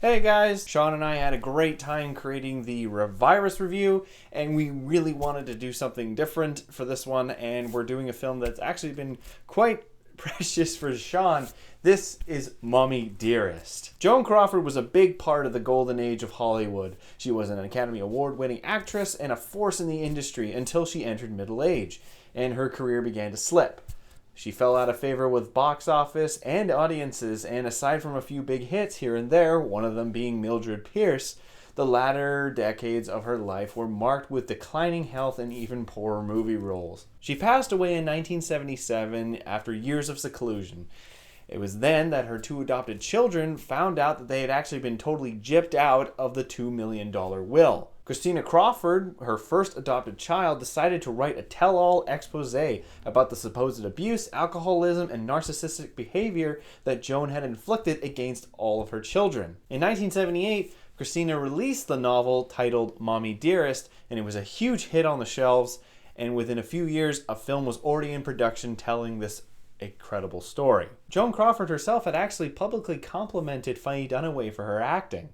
Hey guys, Sean and I had a great time creating the virus review, and we really wanted to do something different for this one, and we're doing a film that's actually been quite precious for Sean. This is Mommie Dearest. Joan Crawford was a big part of the golden age of Hollywood. She was an Academy Award-winning actress and a force in the industry until she entered middle age, and her career began to slip. She fell out of favor with box office and audiences, and aside from a few big hits here and there, one of them being Mildred Pierce, the latter decades of her life were marked with declining health and even poorer movie roles. She passed away in 1977 after years of seclusion. It was then that her two adopted children found out that they had actually been totally gypped out of the $2 million will. Christina Crawford, her first adopted child, decided to write a tell-all expose about the supposed abuse, alcoholism, and narcissistic behavior that Joan had inflicted against all of her children. In 1978, Christina released the novel titled Mommie Dearest, and it was a huge hit on the shelves, and within a few years, a film was already in production telling this incredible story. Joan Crawford herself had actually publicly complimented Faye Dunaway for her acting.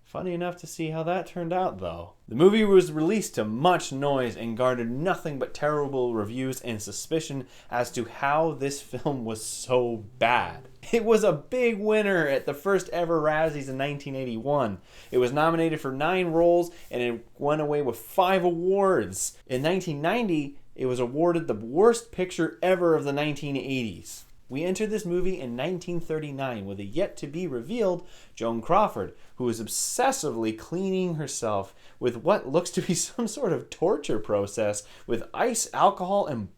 Funny enough to see how that turned out, though. The movie was released to much noise and garnered nothing but terrible reviews and suspicion as to how this film was so bad. It was a big winner at the first ever Razzies in 1981. It was nominated for 9 roles and it went away with 5 awards. In 1990, it was awarded the worst picture ever of the 1980s. We entered this movie in 1939 with a yet-to-be-revealed Joan Crawford, who is obsessively cleaning herself with what looks to be some sort of torture process with ice, alcohol, and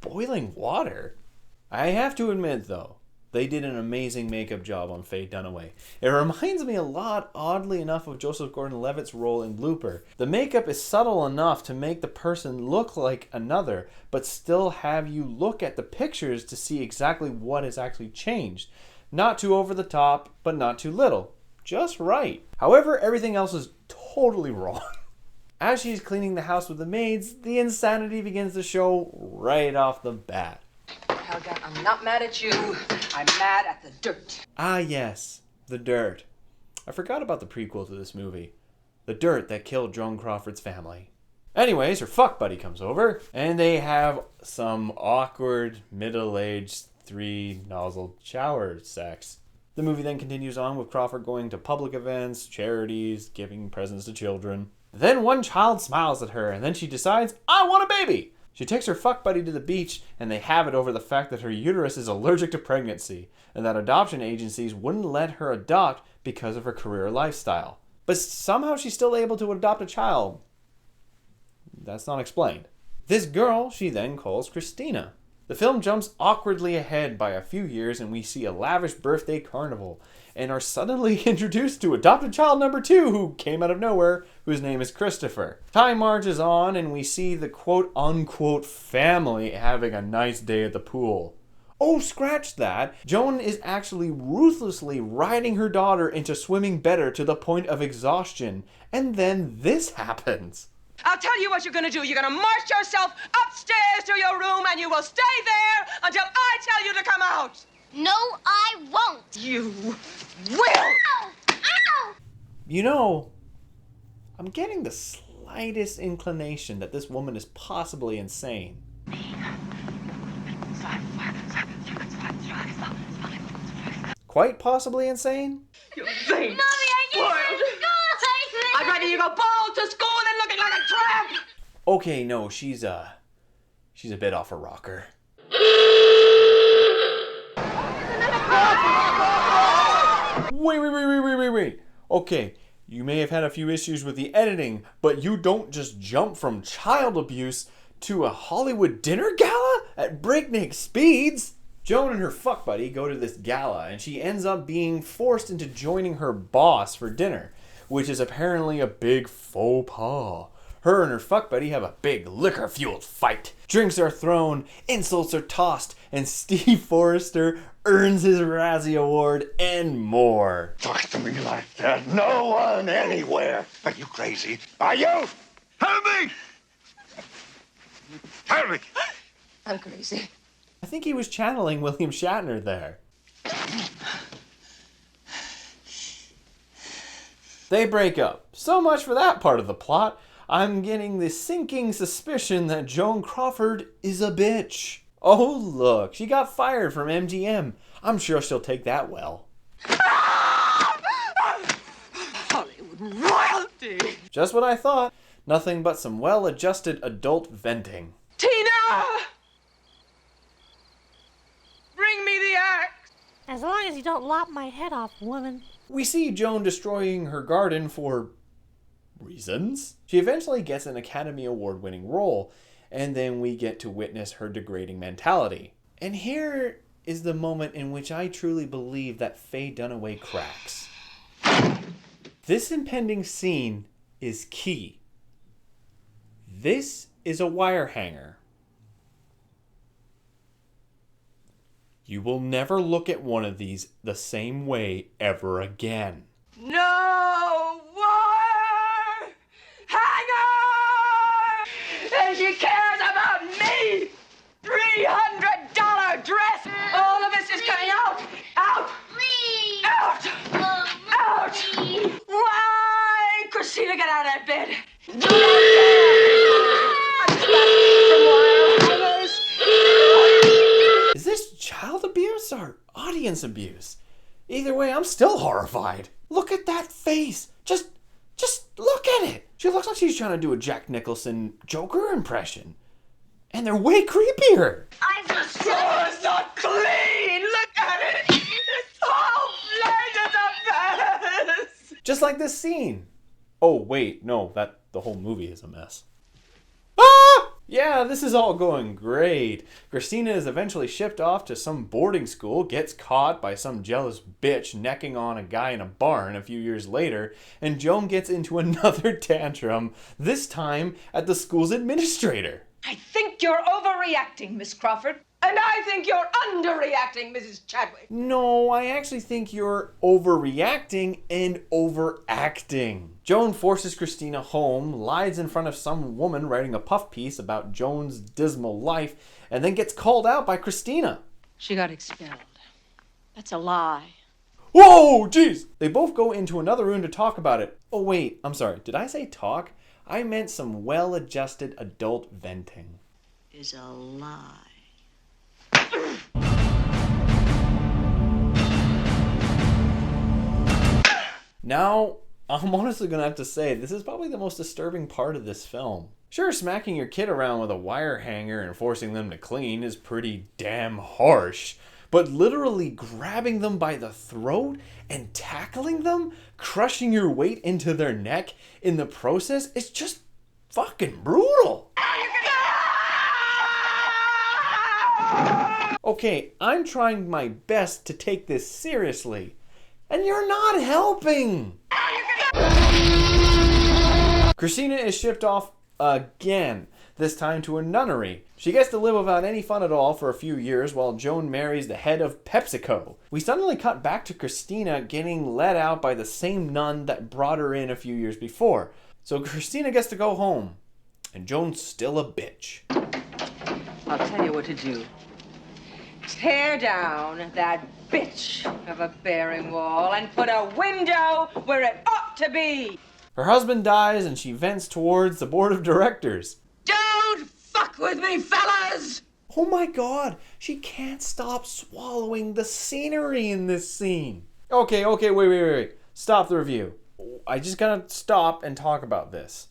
boiling water. I have to admit, though, they did an amazing makeup job on Faye Dunaway. It reminds me a lot, oddly enough, of Joseph Gordon-Levitt's role in Looper. The makeup is subtle enough to make the person look like another, but still have you look at the pictures to see exactly what has actually changed. Not too over the top, but not too little. Just right. However, everything else is totally wrong. As she's cleaning the house with the maids, the insanity begins to show right off the bat. Helga, I'm not mad at you. I'm mad at the dirt. Ah yes, the dirt. I forgot about the prequel to this movie. The dirt that killed Joan Crawford's family. Anyways, her fuck buddy comes over, and they have some awkward, middle-aged, 3-nozzle shower sex. The movie then continues on with Crawford going to public events, charities, giving presents to children. Then one child smiles at her, and then she decides, I want a baby! She takes her fuck buddy to the beach, and they have it over the fact that her uterus is allergic to pregnancy, and that adoption agencies wouldn't let her adopt because of her career lifestyle. But somehow she's still able to adopt a child. That's not explained. This girl she then calls Christina. The film jumps awkwardly ahead by a few years, and we see a lavish birthday carnival, and are suddenly introduced to adopted child number 2 who came out of nowhere, whose name is Christopher. Time marches on, and we see the quote-unquote family having a nice day at the pool. Oh, scratch that. Joan is actually ruthlessly riding her daughter into swimming better to the point of exhaustion, and then this happens. I'll tell you what you're gonna do. You're gonna march yourself upstairs to your room and you will stay there until I tell you to come out. No, I won't. You will. Ow! Ow! You know, I'm getting the slightest inclination that this woman is possibly insane. Quite possibly insane? You're vain. Mommy, I can't go to school like this. I'd rather you go bald to school than looking like a tramp. Okay, no, she's a bit off her rocker. Wait. Okay, you may have had a few issues with the editing, but you don't just jump from child abuse to a Hollywood dinner gala at breakneck speeds. Joan and her fuck buddy go to this gala, and she ends up being forced into joining her boss for dinner, which is apparently a big faux pas. Her and her fuck buddy have a big liquor-fueled fight. Drinks are thrown, insults are tossed, and Steve Forrester earns his Razzie Award and more. Talk to me like that. No one anywhere. Are you crazy? Are you? Help me! Help me! I'm crazy. I think he was channeling William Shatner there. They break up. So much for that part of the plot. I'm getting the sinking suspicion that Joan Crawford is a bitch. Oh look, she got fired from MGM. I'm sure she'll take that well. Hollywood royalty! Just what I thought. Nothing but some well-adjusted adult venting. Tina! Bring me the axe! As long as you don't lop my head off, woman. We see Joan destroying her garden for reasons. She eventually gets an Academy Award-winning role, and then we get to witness her degrading mentality. And here is the moment in which I truly believe that Faye Dunaway cracks. This impending scene is key. This is a wire hanger. You will never look at one of these the same way ever again. No wire hanger! And she cares about me! $300 dress! All of this is coming out! Out! Please. Out! Out! Please. Why? Christina, get out of that bed! Is this child abuse or audience abuse? Either way, I'm still horrified. Look at that face. Just look at it. She looks like she's trying to do a Jack Nicholson Joker impression. And they're way creepier. I just Oh, it's not clean! Look at it! This whole place is a mess! Just like this scene. Oh, wait, no, the whole movie is a mess. Ah! Yeah, this is all going great. Christina is eventually shipped off to some boarding school, gets caught by some jealous bitch necking on a guy in a barn a few years later, and Joan gets into another tantrum, this time at the school's administrator. I think you're overreacting, Miss Crawford. And I think you're underreacting, Mrs. Chadwick. No, I actually think you're overreacting and overacting. Joan forces Christina home, lies in front of some woman writing a puff piece about Joan's dismal life, and then gets called out by Christina. She got expelled. That's a lie. Whoa, jeez! They both go into another room to talk about it. Oh wait, I'm sorry, did I say talk? I meant some well-adjusted adult venting. Is a lie. Now, I'm honestly gonna have to say, this is probably the most disturbing part of this film. Sure, smacking your kid around with a wire hanger and forcing them to clean is pretty damn harsh, but literally grabbing them by the throat and tackling them, crushing your weight into their neck in the process, is just fucking brutal. Okay, I'm trying my best to take this seriously, and you're not helping. Christina is shipped off again, this time to a nunnery. She gets to live without any fun at all for a few years while Joan marries the head of PepsiCo. We suddenly cut back to Christina getting let out by the same nun that brought her in a few years before. So Christina gets to go home, and Joan's still a bitch. I'll tell you what to do. Tear down that bitch of a bearing wall and put a window where it ought to be. Her husband dies and she vents towards the board of directors. Don't fuck with me, fellas! Oh my god, she can't stop swallowing the scenery in this scene. Okay, wait. Stop the review. I just gotta stop and talk about this.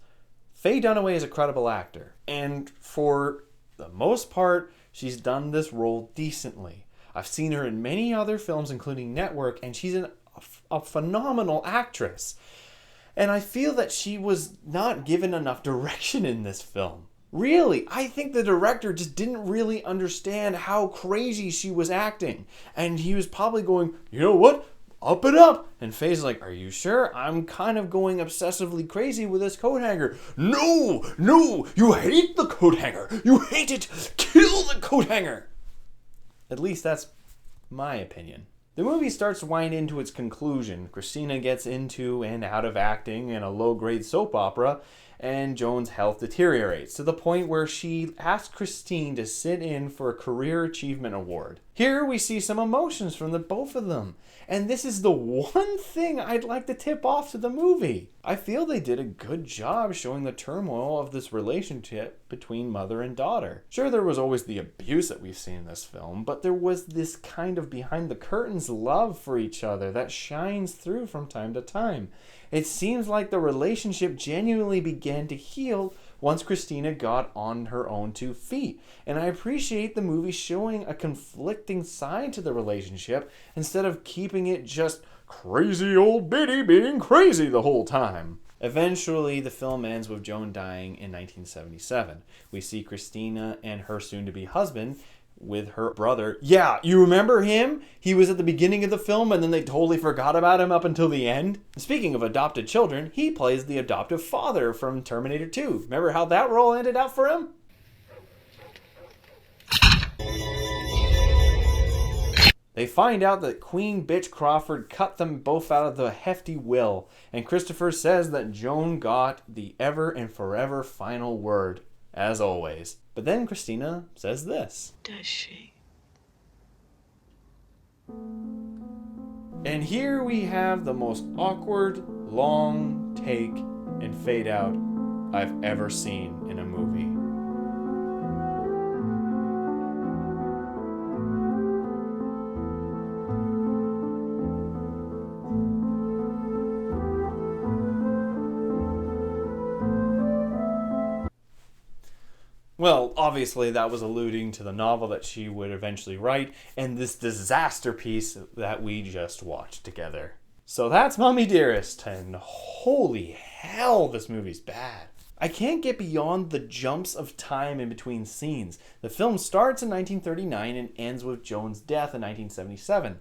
Faye Dunaway is a credible actor, and for the most part, she's done this role decently. I've seen her in many other films, including Network, and she's a phenomenal actress. And I feel that she was not given enough direction in this film. Really, I think the director just didn't really understand how crazy she was acting. And he was probably going, you know what? Up it up. And Faye's like, are you sure? I'm kind of going obsessively crazy with this coat hanger. No, you hate the coat hanger. You hate it. Kill the coat hanger. At least that's my opinion. The movie starts to wind into its conclusion. Christina gets into and out of acting in a low-grade soap opera, and Joan's health deteriorates to the point where she asks Christine to sit in for a Career Achievement Award. Here we see some emotions from the both of them. And this is the one thing I'd like to tip off to the movie. I feel they did a good job showing the turmoil of this relationship between mother and daughter. Sure, there was always the abuse that we've seen in this film, but there was this kind of behind the curtains love for each other that shines through from time to time. It seems like the relationship genuinely began to heal once Christina got on her own 2 feet. And I appreciate the movie showing a conflicting side to the relationship instead of keeping it just crazy old Biddy being crazy the whole time. Eventually, the film ends with Joan dying in 1977. We see Christina and her soon-to-be husband with her brother. Yeah, you remember him? He was at the beginning of the film and then they totally forgot about him up until the end. Speaking of adopted children, he plays the adoptive father from Terminator 2. Remember how that role ended out for him? They find out that Queen Bitch Crawford cut them both out of the hefty will, and Christopher says that Joan got the ever and forever final word, as always. But then Christina says this. Does she? And here we have the most awkward, long take and fade out I've ever seen in a movie. Well, obviously that was alluding to the novel that she would eventually write and this disaster piece that we just watched together. So that's Mommie Dearest, and holy hell, this movie's bad. I can't get beyond the jumps of time in between scenes. The film starts in 1939 and ends with Joan's death in 1977.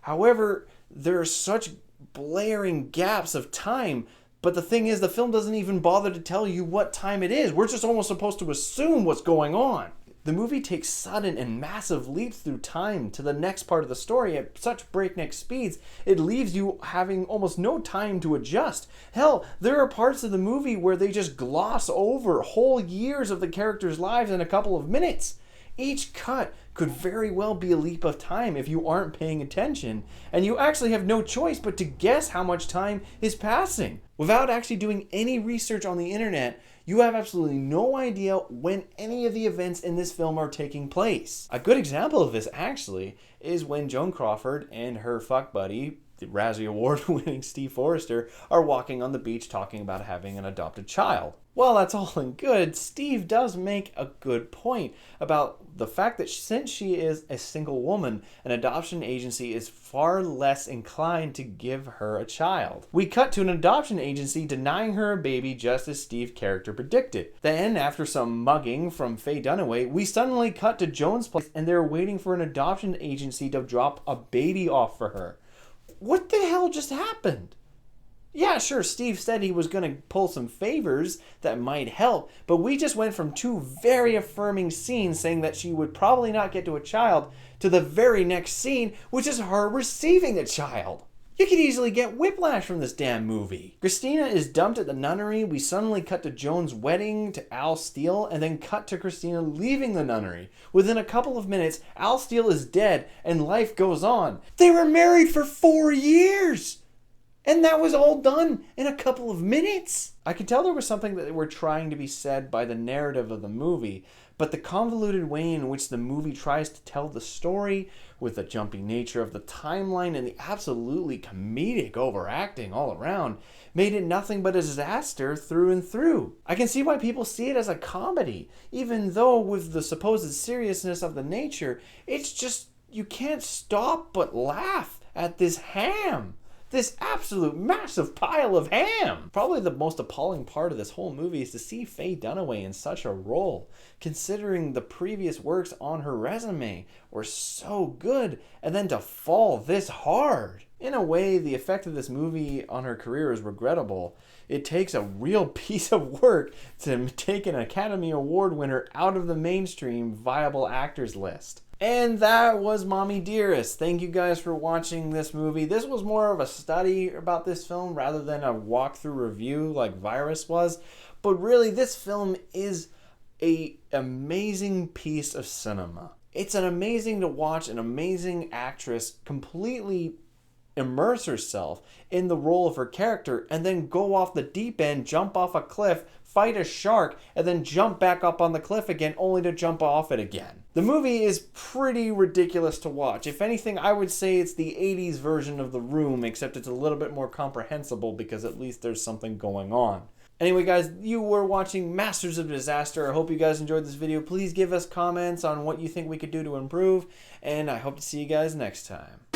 However, there are such blaring gaps of time. But the thing is, the film doesn't even bother to tell you what time it is. We're just almost supposed to assume what's going on. The movie takes sudden and massive leaps through time to the next part of the story at such breakneck speeds, it leaves you having almost no time to adjust. Hell, there are parts of the movie where they just gloss over whole years of the characters' lives in a couple of minutes. Each cut could very well be a leap of time if you aren't paying attention, and you actually have no choice but to guess how much time is passing. Without actually doing any research on the internet, you have absolutely no idea when any of the events in this film are taking place. A good example of this, actually, is when Joan Crawford and her fuck buddy, the Razzie Award-winning Steve Forrester, are walking on the beach talking about having an adopted child. While that's all and good, Steve does make a good point about the fact that since she is a single woman, an adoption agency is far less inclined to give her a child. We cut to an adoption agency denying her a baby just as Steve's character predicted. Then, after some mugging from Faye Dunaway, we suddenly cut to Joan's place and they're waiting for an adoption agency to drop a baby off for her. What the hell just happened? Yeah, sure, Steve said he was going to pull some favors that might help, but we just went from 2 very affirming scenes saying that she would probably not get to a child to the very next scene, which is her receiving a child. You could easily get whiplash from this damn movie. Christina is dumped at the nunnery. We suddenly cut to Joan's wedding to Al Steele and then cut to Christina leaving the nunnery. Within a couple of minutes, Al Steele is dead and life goes on. They were married for 4 years! And that was all done in a couple of minutes. I could tell there was something that were trying to be said by the narrative of the movie, but the convoluted way in which the movie tries to tell the story, with the jumpy nature of the timeline and the absolutely comedic overacting all around, made it nothing but a disaster through and through. I can see why people see it as a comedy, even though with the supposed seriousness of the nature, it's just, you can't stop but laugh at this ham. This absolute massive pile of ham. Probably the most appalling part of this whole movie is to see Faye Dunaway in such a role, considering the previous works on her resume were so good, and then to fall this hard. In a way, the effect of this movie on her career is regrettable. It takes a real piece of work to take an Academy Award winner out of the mainstream viable actors list. And that was Mommie Dearest. Thank you guys for watching this movie. This was more of a study about this film rather than a walkthrough review like Virus was. But really, this film is an amazing piece of cinema. It's an amazing to watch an amazing actress completely immerse herself in the role of her character and then go off the deep end, jump off a cliff, fight a shark, and then jump back up on the cliff again only to jump off it again. The movie is pretty ridiculous to watch. If anything, I would say it's the 80s version of The Room, except it's a little bit more comprehensible because at least there's something going on. Anyway, guys, you were watching Masters of Disaster. I hope you guys enjoyed this video. Please give us comments on what you think we could do to improve, and I hope to see you guys next time.